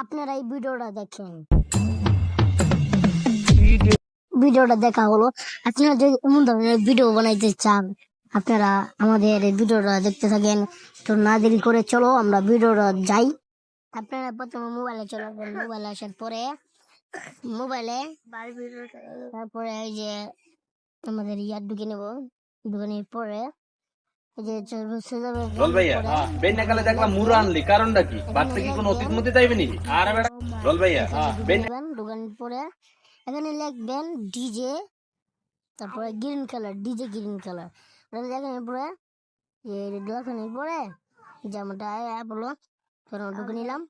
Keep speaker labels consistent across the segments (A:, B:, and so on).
A: আপনারা এই ভিডিওটা দেখেন। ভিডিওটা দেখা হলো। আপনারা যদি এমন ধরনের ভিডিও বানাইতে চান, আপনারা আমাদের এই ভিডিওটা দেখতে থাকেন। তো না দেরি করে চলো আমরা ভিডিওটা যাই। আপনারা প্রথমে মোবাইলে চলে আসবেন। মোবাইলে আসার পরে মোবাইলে তারপরে এই যে আমাদের ইয়ার ঢুকে নেবো। ঢুকে নেওয়ার পরে এই যে
B: রোল ভাইয়া বেন্না কালে দেখলাম মুরা আনলি কারণটা কি? বাচ্চা কি কোনো অতীত মতে চাইবে নাকি? আর রোল ভাইয়া
A: ঢুকানোর পরে এখানে লিখবেন ডিজে, তারপরে green colour, DJ green colour দেখানোর পরে দেখানোর পরে যেমনটা বললো ঢুকে নিলাম।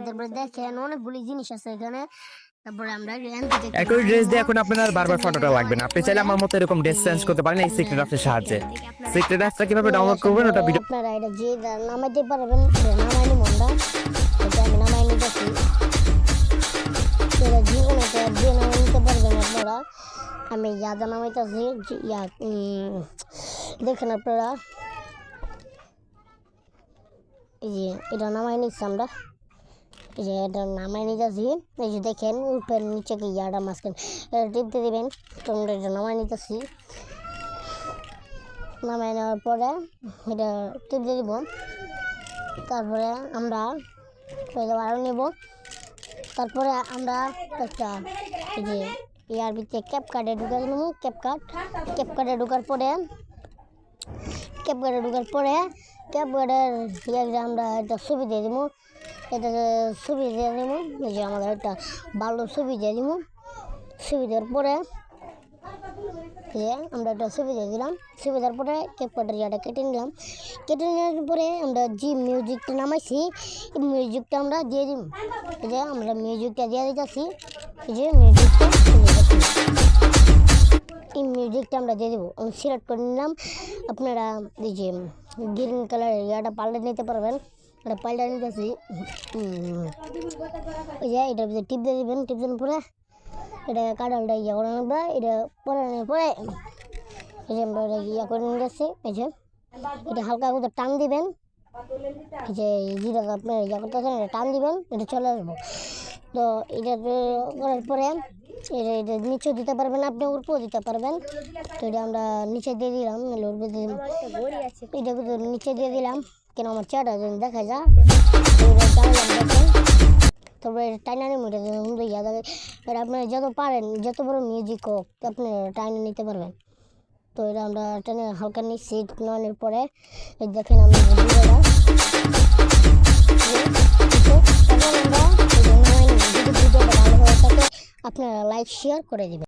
A: তারপরে দেখেন অনেকগুলি জিনিস আছে এখানে। তারপরে আমরা
C: একই ড্রেস দিয়ে এখন আপনার বারবার ফটোটা লাগবে না। আপনি চাইলে আমার মতো এরকম ড্রেস চেঞ্জ করতে পারেন এই সিক্রেট অ্যাপের সাহায্যে। সিক্রেট অ্যাপটা কিভাবে ডাউনলোড করবেন ওটা ভিডিও
A: আপনারা এটা যে নামাইতে পারবেন, নামাইনি মনটা এটা আমি নামাই নিতেছি। এটা যে কোনো একটা দিয়ে নামাই নিতে পারবেন আপনারা। আমি ইয়াদা নামাইতেছি দেখেন আপনারা, এই যে এটা নামাই নিচ্ছি আমরা। এই যে এটা নামাই নিতেছি, এই যে দেখেন উপরের নিচে কি ইয়াটা মাঝখানে এটা টিপতে দেবেন। তোমরা এটা নামাই নিতেছি। নামাই নেওয়ার পরে এটা টিপতে দিব। তারপরে আমরা আরও নেব। তারপরে আমরা একটা এই যে ইয়ার ভিতরে ক্যাপকার্ডে ঢুকে নেব। ক্যাপকার্ডে ঢোকার পরে ক্যাপকার্ডের ইয়ে আমরা একটা ছবি দিয়ে দিব। এটা ছবি দিয়ে দিব, এই যে আমাদের একটা ভালো ছবি দিয়ে দিব। ছবি দেওয়ার পরে আমরা একটা ছবি দিয়ে দিলাম। ছবি দেওয়ার পরে ক্যাপকার্ডের ইয়াটা কেটে নিলাম। কেটে নেওয়ার পরে আমরা যে মিউজিকটা নামাইছি এই মিউজিকটা আমরা দিয়ে দিব। এই যে আমরা মিউজিকটা দিয়ে দিতেছি। এই যে এই মিউজিকটা আমরা দিয়ে দেবো। আমি সিলেক্ট করে নিলাম। আপনারা এই যে গ্রিন কালারের ইয়াটা পাল্টে নিতে পারবেন। এটা পাল্টে নিতেছি। ওই যে এটার ভিতরে টিপ দিয়ে দেবেন। টিপ দেওয়ার পরে এটা কাঁঠালটা ইয়া করে নেবে। এটা পরে এই যে আমরা ইয়া করে নিতেছি। এই যে এটা হালকা করে টান দিবেন। এই যে যেটা আপনার ইয়া করতেছেন এটা টান দিবেন, এটা চলে আসবো। তো এটা করার পরে এটা নিচেও দিতে পারবেন, আপনি উপরেও দিতে পারবেন। তো এটা আমরা নিচে দিয়ে দিলাম। এটা নিচে দিয়ে দিলাম কেন আমার চেয়ারটা যদি দেখা যায়। তারপরে টাইনারি মোটে ইয়া থাকে। এটা আপনারা যত পারেন, যত বড় মিউজিক হোক আপনি টাইনে নিতে পারবেন। তো এটা আমরা টেনে হালকা নিচ্ছি। নেওয়ার পরে দেখেন আমি আপনারা লাইক শেয়ার করে দিবেন।